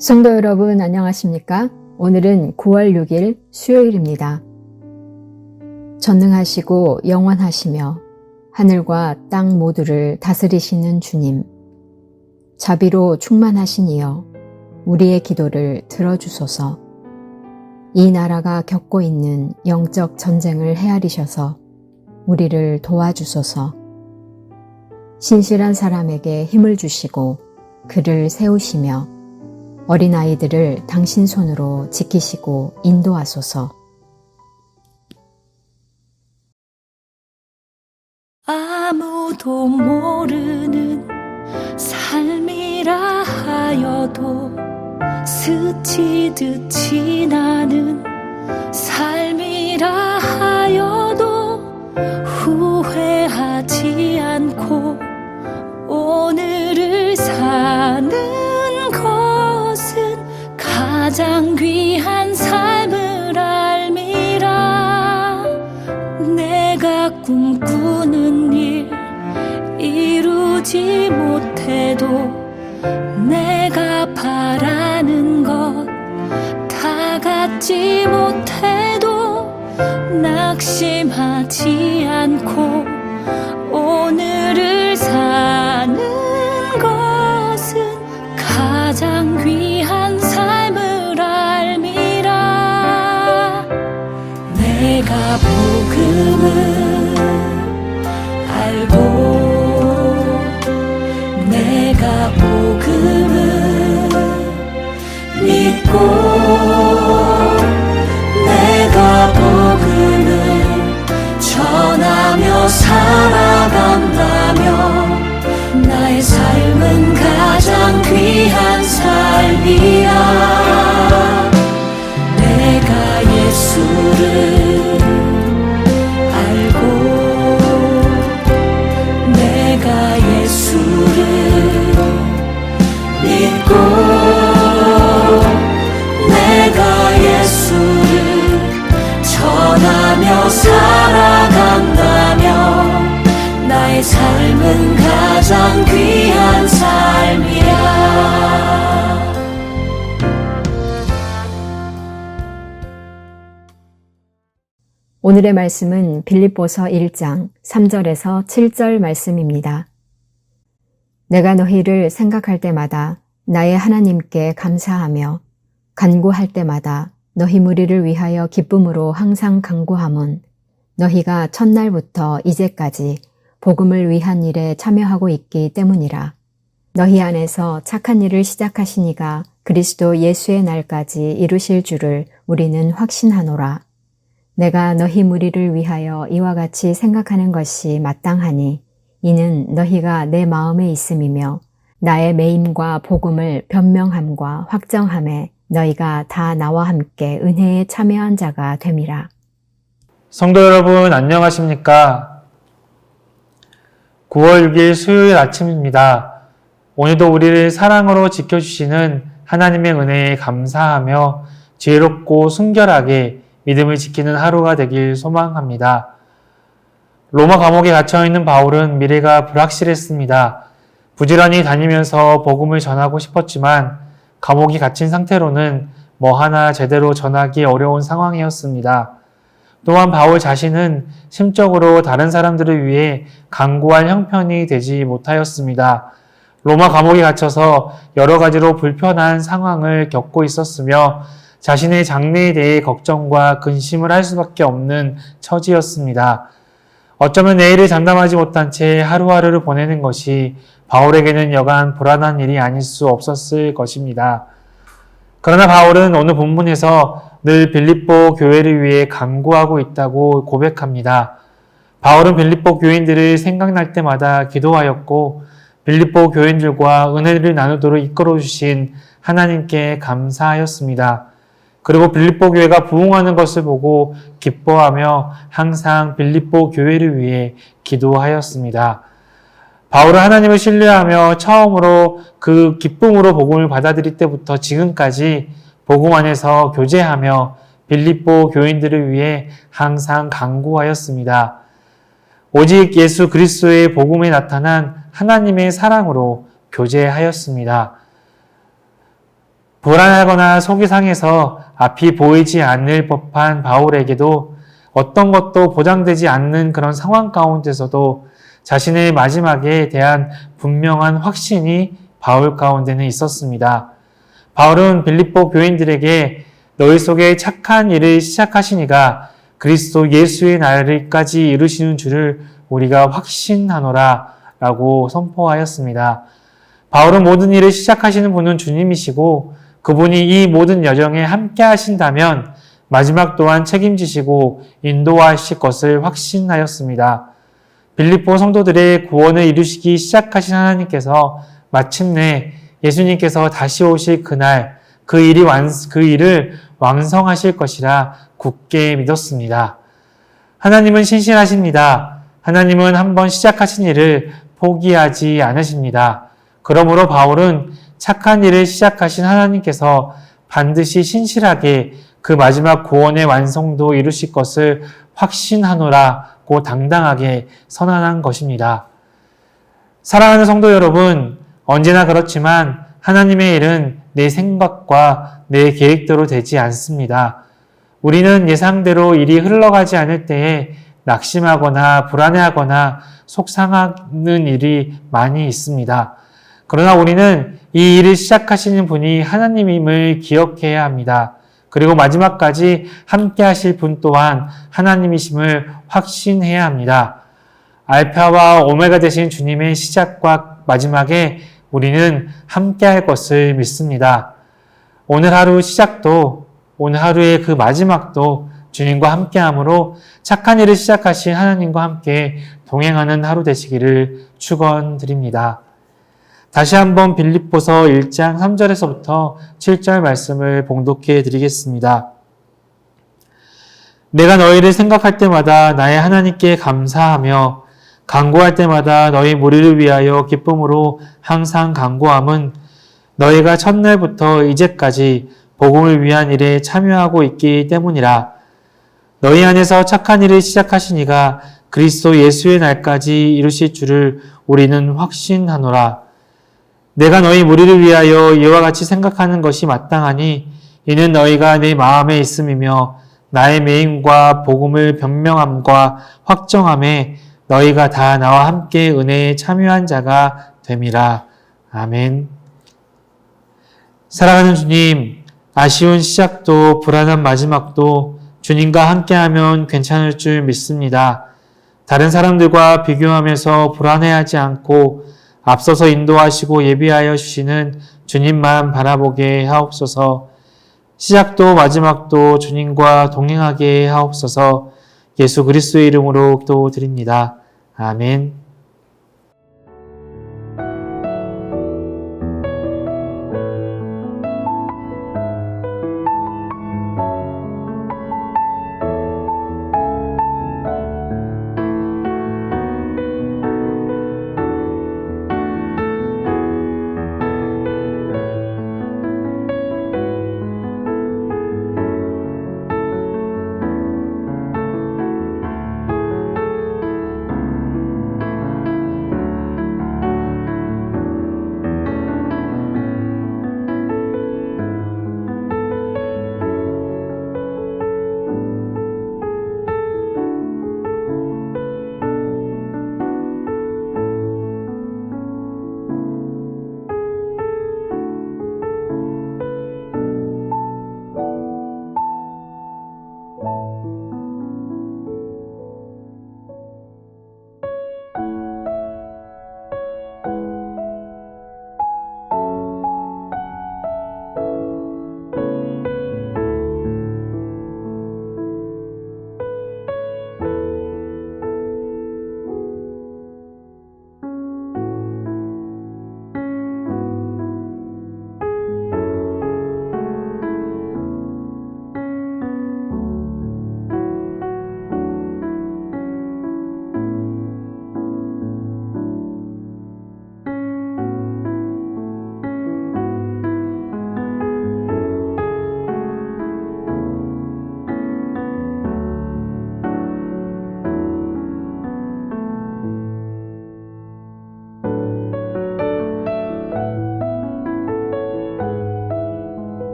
성도 여러분 안녕하십니까? 오늘은 9월 6일 수요일입니다. 전능하시고 영원하시며 하늘과 땅 모두를 다스리시는 주님, 자비로 충만하신 이여 우리의 기도를 들어주소서. 이 나라가 겪고 있는 영적 전쟁을 헤아리셔서 우리를 도와주소서. 신실한 사람에게 힘을 주시고 그를 세우시며 어린아이들을 당신 손으로 지키시고 인도하소서. 아무도 모르는 삶이라 하여도 스치듯 지나는 삶이라 하여도 후회하지 않고 오늘을 사는 것은 가장 귀한 삶을 알미라. 내가 꿈꾸는 일 이루지 못해도 내가 바라는 것 다 갖지 못해도 낙심하지 않고 오늘을 사는 것은 가장 귀한 삶을 알미라. 내가 복음을 알고 내가 복음을 믿고 내가 복음을 전하며 살아간다면 나의 삶은 가장 귀한 삶이야. 내가 예수를 알고 내가 예수를 믿고 내가 예수를 전하며 살아간다면 나의 삶은 가장 귀한 삶이야. 오늘의 말씀은 빌립보서 1장 3절에서 7절 말씀입니다. 내가 너희를 생각할 때마다 나의 하나님께 감사하며 간구할 때마다 너희 무리를 위하여 기쁨으로 항상 간구함은 너희가 첫날부터 이제까지 복음을 위한 일에 참여하고 있기 때문이라. 너희 안에서 착한 일을 시작하신 이가 그리스도 예수의 날까지 이루실 줄을 우리는 확신하노라. 내가 너희 무리를 위하여 이와 같이 생각하는 것이 마땅하니 이는 너희가 내 마음에 있음이며 나의 매임과 복음을 변명함과 확정함에 너희가 다 나와 함께 은혜에 참여한 자가 됨이라. 성도 여러분 안녕하십니까? 9월 6일 수요일 아침입니다. 오늘도 우리를 사랑으로 지켜주시는 하나님의 은혜에 감사하며 지혜롭고 순결하게 믿음을 지키는 하루가 되길 소망합니다. 로마 감옥에 갇혀있는 바울은 미래가 불확실했습니다. 부지런히 다니면서 복음을 전하고 싶었지만 감옥에 갇힌 상태로는 뭐 하나 제대로 전하기 어려운 상황이었습니다. 또한 바울 자신은 심적으로 다른 사람들을 위해 간구할 형편이 되지 못하였습니다. 로마 감옥에 갇혀서 여러 가지로 불편한 상황을 겪고 있었으며 자신의 장래에 대해 걱정과 근심을 할 수밖에 없는 처지였습니다. 어쩌면 내일을 장담하지 못한 채 하루하루를 보내는 것이 바울에게는 여간 불안한 일이 아닐 수 없었을 것입니다. 그러나 바울은 오늘 본문에서 늘 빌립보 교회를 위해 간구하고 있다고 고백합니다. 바울은 빌립보 교인들을 생각날 때마다 기도하였고 빌립보 교인들과 은혜를 나누도록 이끌어주신 하나님께 감사하였습니다. 그리고 빌립보 교회가 부흥하는 것을 보고 기뻐하며 항상 빌립보 교회를 위해 기도하였습니다. 바울은 하나님을 신뢰하며 처음으로 그 기쁨으로 복음을 받아들일 때부터 지금까지 복음 안에서 교제하며 빌립보 교인들을 위해 항상 간구하였습니다. 오직 예수 그리스도의 복음에 나타난 하나님의 사랑으로 교제하였습니다. 불안하거나 속이 상해서 앞이 보이지 않을 법한 바울에게도 어떤 것도 보장되지 않는 그런 상황 가운데서도 자신의 마지막에 대한 분명한 확신이 바울 가운데는 있었습니다. 바울은 빌립보 교인들에게 너희 속에 착한 일을 시작하시니가 그리스도 예수의 날까지 이루시는 줄을 우리가 확신하노라 라고 선포하였습니다. 바울은 모든 일을 시작하시는 분은 주님이시고 그분이 이 모든 여정에 함께 하신다면 마지막 또한 책임지시고 인도하실 것을 확신하였습니다. 빌립보 성도들의 구원을 이루시기 시작하신 하나님께서 마침내 예수님께서 다시 오실 그날 그 일을 완성하실 것이라 굳게 믿었습니다. 하나님은 신실하십니다. 하나님은 한번 시작하신 일을 포기하지 않으십니다. 그러므로 바울은 착한 일을 시작하신 하나님께서 반드시 신실하게 그 마지막 구원의 완성도 이루실 것을 확신하노라고 당당하게 선언한 것입니다. 사랑하는 성도 여러분, 언제나 그렇지만 하나님의 일은 내 생각과 내 계획대로 되지 않습니다. 우리는 예상대로 일이 흘러가지 않을 때에 낙심하거나 불안해하거나 속상하는 일이 많이 있습니다. 그러나 우리는 이 일을 시작하시는 분이 하나님임을 기억해야 합니다. 그리고 마지막까지 함께 하실 분 또한 하나님이심을 확신해야 합니다. 알파와 오메가 되신 주님의 시작과 마지막에 우리는 함께 할 것을 믿습니다. 오늘 하루 시작도 오늘 하루의 그 마지막도 주님과 함께함으로 착한 일을 시작하신 하나님과 함께 동행하는 하루 되시기를 축원드립니다. 다시 한번 빌립보서 1장 3절에서부터 7절 말씀을 봉독해 드리겠습니다. 내가 너희를 생각할 때마다 나의 하나님께 감사하며 간구할 때마다 너희 무리를 위하여 기쁨으로 항상 간구함은 너희가 첫날부터 이제까지 복음을 위한 일에 참여하고 있기 때문이라. 너희 안에서 착한 일을 시작하시니가 그리스도 예수의 날까지 이루실 줄을 우리는 확신하노라. 내가 너희 무리를 위하여 이와 같이 생각하는 것이 마땅하니 이는 너희가 내 마음에 있음이며 나의 매임과 복음을 변명함과 확정함에 너희가 다 나와 함께 은혜에 참여한 자가 됨이라. 아멘. 사랑하는 주님, 아쉬운 시작도 불안한 마지막도 주님과 함께하면 괜찮을 줄 믿습니다. 다른 사람들과 비교하면서 불안해하지 않고 앞서서 인도하시고 예비하여 주시는 주님만 바라보게 하옵소서. 시작도 마지막도 주님과 동행하게 하옵소서. 예수 그리스도의 이름으로 기도드립니다. 아멘.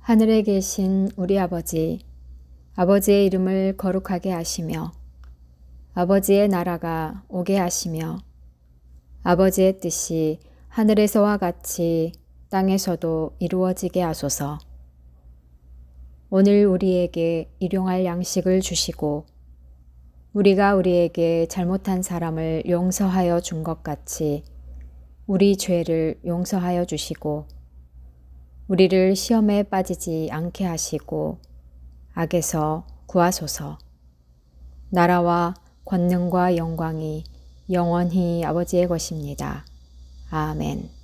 하늘에 계신 우리 아버지, 아버지의 이름을 거룩하게 하시며 아버지의 나라가 오게 하시며 아버지의 뜻이 하늘에서와 같이 땅에서도 이루어지게 하소서. 오늘 우리에게 일용할 양식을 주시고 우리가 우리에게 잘못한 사람을 용서하여 준 것 같이 우리 죄를 용서하여 주시고 우리를 시험에 빠지지 않게 하시고 악에서 구하소서. 나라와 권능과 영광이 영원히 아버지의 것입니다. 아멘.